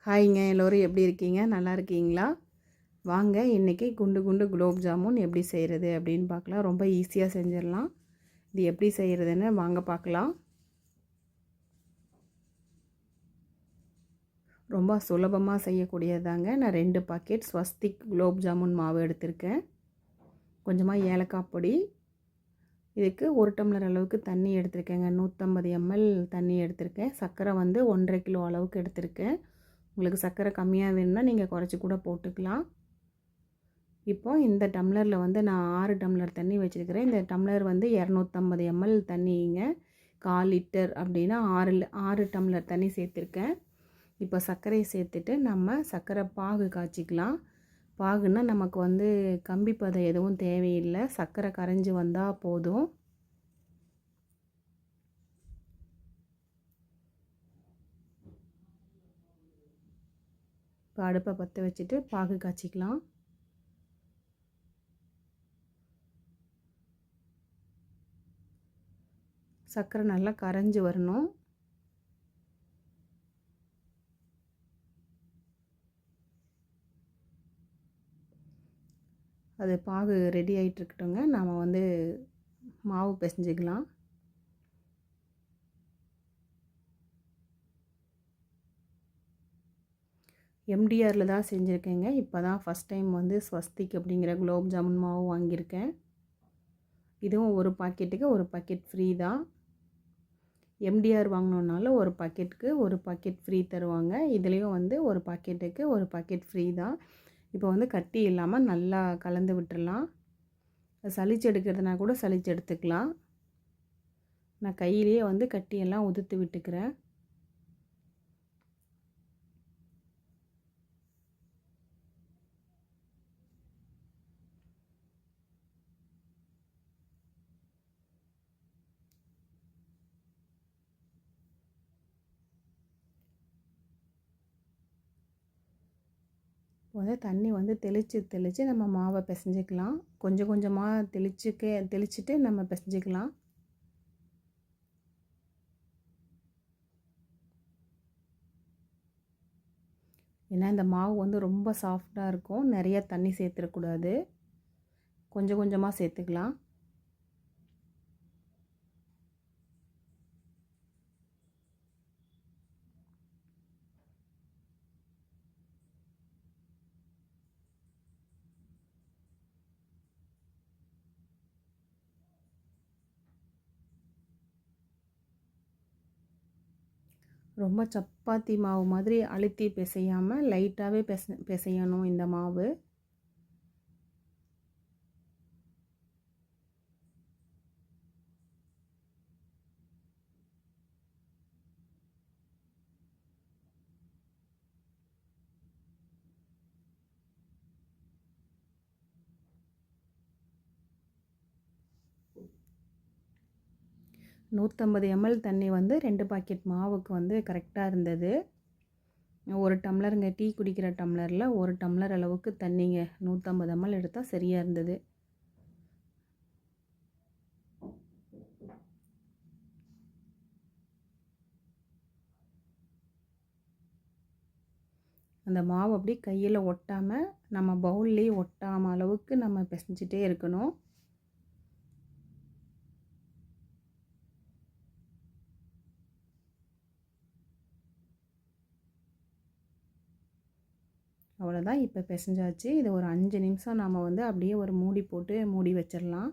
ஹாய்ங்க, எல்லோரும் எப்படி இருக்கீங்க? நல்லா இருக்கீங்களா? வாங்க இன்றைக்கி குண்டு குண்டு குலோப் ஜாமுன் எப்படி செய்கிறது அப்படின்னு பார்க்கலாம். ரொம்ப ஈஸியாக செஞ்சிடலாம். இது எப்படி செய்கிறதுன்னு வாங்க பார்க்கலாம். ரொம்ப சுலபமாக செய்யக்கூடியதாங்க. நான் 2 பாக்கெட் ஸ்வஸ்திக் குலோப் ஜாமுன் மாவு எடுத்திருக்கேன். கொஞ்சமாக ஏலக்காய் பொடி, இதுக்கு 1 டம்ளர் அளவுக்கு தண்ணி எடுத்திருக்கேங்க. 150 ml தண்ணி எடுத்திருக்கேன். சர்க்கரை வந்து 1.5 கிலோ அளவுக்கு எடுத்திருக்கேன். உங்களுக்கு சர்க்கரை கம்மியாக வேணும்னா நீங்கள் குறைச்சி கூட போட்டுக்கலாம். இப்போ இந்த டம்ளரில் வந்து நான் 6 டம்ளர் தண்ணி வச்சுருக்கிறேன். இந்த டம்ளர் வந்து 250 ml தண்ணிங்க. 1/4 லிட்டர் அப்படின்னா 6 டம்ளர் தண்ணி சேர்த்துருக்கேன். இப்போ சர்க்கரையை சேர்த்துட்டு நம்ம சர்க்கரை பாகு காய்ச்சிக்கலாம். பாகுன்னா நமக்கு வந்து கம்பி பதம் எதுவும் தேவையில்லை. சர்க்கரை கரைஞ்சி வந்தால் போதும். இப்போ அடுப்பை பற்ற வச்சுட்டு பாகு காய்ச்சிக்கலாம். சர்க்கரை நல்லா கரைஞ்சி வரணும். அது பாகு ரெடி ஆகிட்டு இருக்கட்டுங்க. நாம் வந்து மாவு பிசைஞ்சிக்கலாம். எம்டிஆரில் தான் செஞ்சுருக்கேங்க. இப்போ தான் ஃபஸ்ட் டைம் வந்து ஸ்வஸ்திக் அப்படிங்கிற குலோப் ஜாமுன் மாவு வாங்கியிருக்கேன். இதுவும் ஒரு பாக்கெட்டுக்கு ஒரு பாக்கெட் ஃப்ரீ தான். எம்டிஆர் வாங்கினோன்னாலும் ஒரு பாக்கெட்டுக்கு ஒரு பாக்கெட் ஃப்ரீ தருவாங்க. இதுலேயும் வந்து ஒரு பாக்கெட்டுக்கு ஒரு பாக்கெட் ஃப்ரீ தான். இப்போ வந்து கட்டி இல்லாமல் நல்லா கலந்து விட்டுறலாம். சளிச்சு எடுக்கிறதுனா கூட சளிச்சு எடுத்துக்கலாம். நான் கையிலேயே வந்து கட்டியெல்லாம் உதுத்து விட்டுக்கிறேன். வந்து தண்ணி வந்து தெளித்து நம்ம மாவை பிசைஞ்சிக்கலாம். கொஞ்சம் கொஞ்சமாக தெளிச்சுட்டு நம்ம பிசைஞ்சிக்கலாம். ஏன்னா இந்த மாவு வந்து ரொம்ப சாஃப்டாக இருக்கும். நிறைய தண்ணி சேர்த்துடக்கூடாது. கொஞ்சம் கொஞ்சமாக சேர்த்துக்கலாம். ரொம்ப சப்பாத்தி மாவு மாதிரி அழுத்தி பிசையாமல் லைட்டாகவே பிசையணும் இந்த மாவு. நூற்றம்பது ml தண்ணி வந்து 2 பாக்கெட் மாவுக்கு வந்து கரெக்டாக இருந்தது. ஒரு டம்ளருங்க, டீ குடிக்கிற டம்ளரில் 1 டம்ளர் அளவுக்கு தண்ணிங்க. 150 ml எடுத்தால் சரியாக இருந்தது. அந்த மாவு அப்படி கையில் ஒட்டாமல், நம்ம பவுல்லேயே ஒட்டாமல் அளவுக்கு நம்ம பிசைஞ்சிட்டே இருக்கணும். அவ்வளோதான். இப்போ பிசைஞ்சாச்சு. இது ஒரு 5 நிமிஷம் நாம் வந்து அப்படியே ஒரு மூடி போட்டு மூடி வச்சிடலாம்.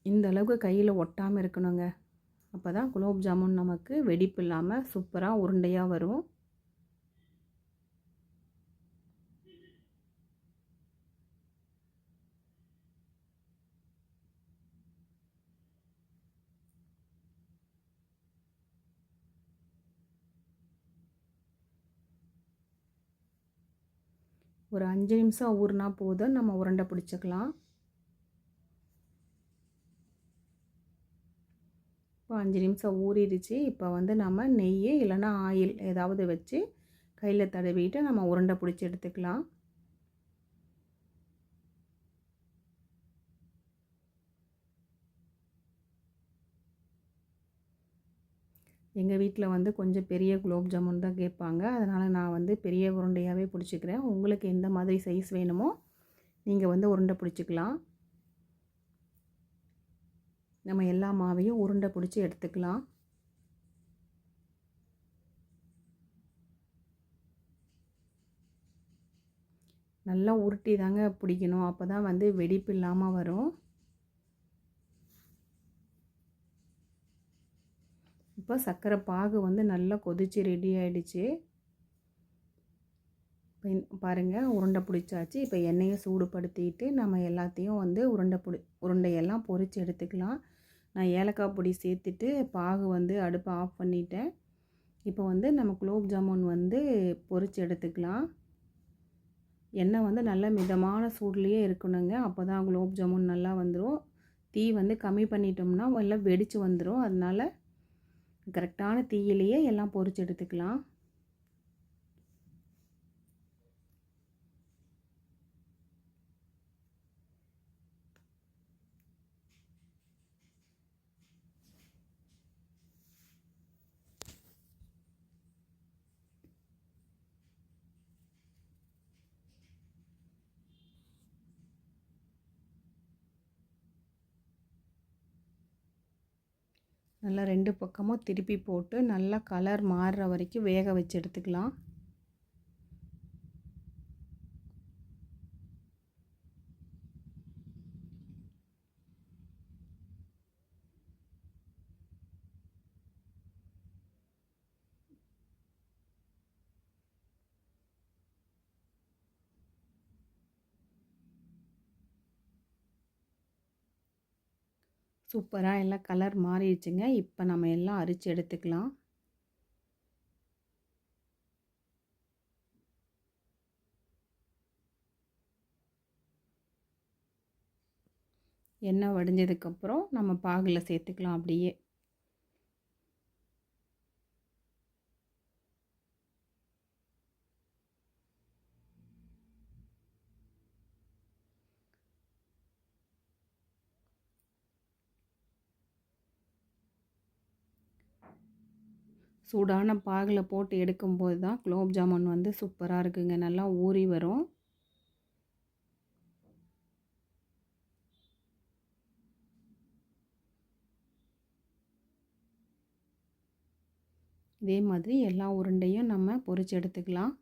இந்த அளவுக்கு கையில் ஒட்டாமல் இருக்கணுங்க. அப்போ தான் குலோப் ஜாமுன் நமக்கு வெடிப்பு இல்லாமல் சூப்பராக உருண்டையாக வரும். ஒரு 5 நிமிஷம் ஊறினா போதும், நம்ம உருண்டை பிடிச்சிக்கலாம். இப்போ 5 நிமிஷம் ஊறிடுச்சு. இப்போ வந்து நம்ம நெய் இல்லைன்னா ஆயில் ஏதாவது வச்சு கையில் தடவிட்டு நம்ம உருண்டை பிடிச்சி எடுத்துக்கலாம். எங்கள் வீட்டில் வந்து கொஞ்சம் பெரிய குலோப் ஜாமுன் தான் கேட்பாங்க. அதனால் நான் வந்து பெரிய உருண்டையாகவே பிடிச்சிக்கிறேன். உங்களுக்கு எந்த மாதிரி சைஸ் வேணுமோ நீங்கள் வந்து உருண்டை பிடிச்சிக்கலாம். நம்ம எல்லா மாவையும் உருண்டை பிடிச்சி எடுத்துக்கலாம். நல்லா உருட்டி தாங்க பிடிக்கணும். அப்போ தான் வந்து வெடிப்பு இல்லாமல் வரும். இப்போ சர்க்கரை பாகு வந்து நல்லா கொதித்து ரெடி ஆகிடுச்சு. பாருங்கள், உருண்டை பிடிச்சாச்சு. இப்போ எண்ணெயை சூடுபடுத்திட்டு நம்ம எல்லாத்தையும் வந்து உருண்டையெல்லாம் பொரித்து எடுத்துக்கலாம். நான் ஏலக்காய் பொடி சேர்த்துட்டு பாகு வந்து அடுப்பை ஆஃப் பண்ணிட்டேன். இப்போ வந்து நம்ம குலோப் ஜாமுன் வந்து பொரித்து எடுத்துக்கலாம். எண்ணெய் வந்து நல்லா மிதமான சூட்லேயே இருக்கணுங்க. அப்போ தான் குலோப் ஜாமுன் நல்லா வந்துடும். தீ வந்து கம்மி பண்ணிட்டோம்னா எல்லாம் வெடித்து வந்துடும். அதனால் கரெக்டான தீயிலேயே எல்லாம் பொரித்து எடுத்துக்கலாம். நல்லா 2 பக்கமும் திருப்பி போட்டு நல்லா கலர் மாறுற வரைக்கும் வேக வச்சு எடுத்துக்கலாம். சூப்பராக எல்லாம் கலர் மாறிடுச்சுங்க. இப்போ நம்ம எல்லாம் அரிச்சு எடுத்துக்கலாம். எண்ணெய் வடிஞ்சதுக்கப்புறம் நம்ம பாகில் சேர்த்துக்கலாம் அப்படியே. சூடான பாகில் போட்டு எடுக்கும்போது தான் குலோப் ஜாமுன் வந்து சூப்பராக இருக்குங்க. நல்லா ஊறி வரும். இதே மாதிரி எல்லா உருண்டையும் நம்ம பொரிச்சு எடுத்துக்கலாம்.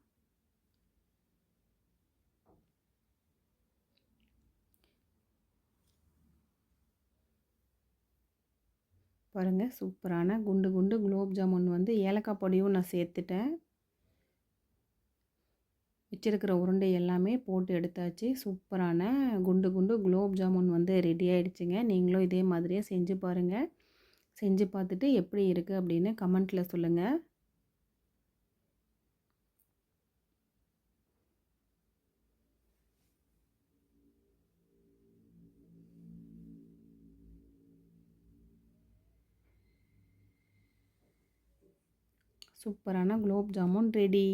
பாருங்கள், சூப்பரான குண்டு குண்டு குலோப் ஜாமுன் வந்து ஏலக்காய் பொடியும் நான் சேர்த்துட்டேன். வச்சிருக்கிற உருண்டை எல்லாமே போட்டு எடுத்தாச்சு. சூப்பரான குண்டு குண்டு குலோப் ஜாமுன் வந்து ரெடி ஆகிடுச்சுங்க. நீங்களும் இதே மாதிரியே செஞ்சு பாருங்கள். செஞ்சு பார்த்துட்டு எப்படி இருக்குது அப்படின்னு கமெண்ட்டில் சொல்லுங்கள். சூப்பரான குலோப் ஜாமுன் ரெடி.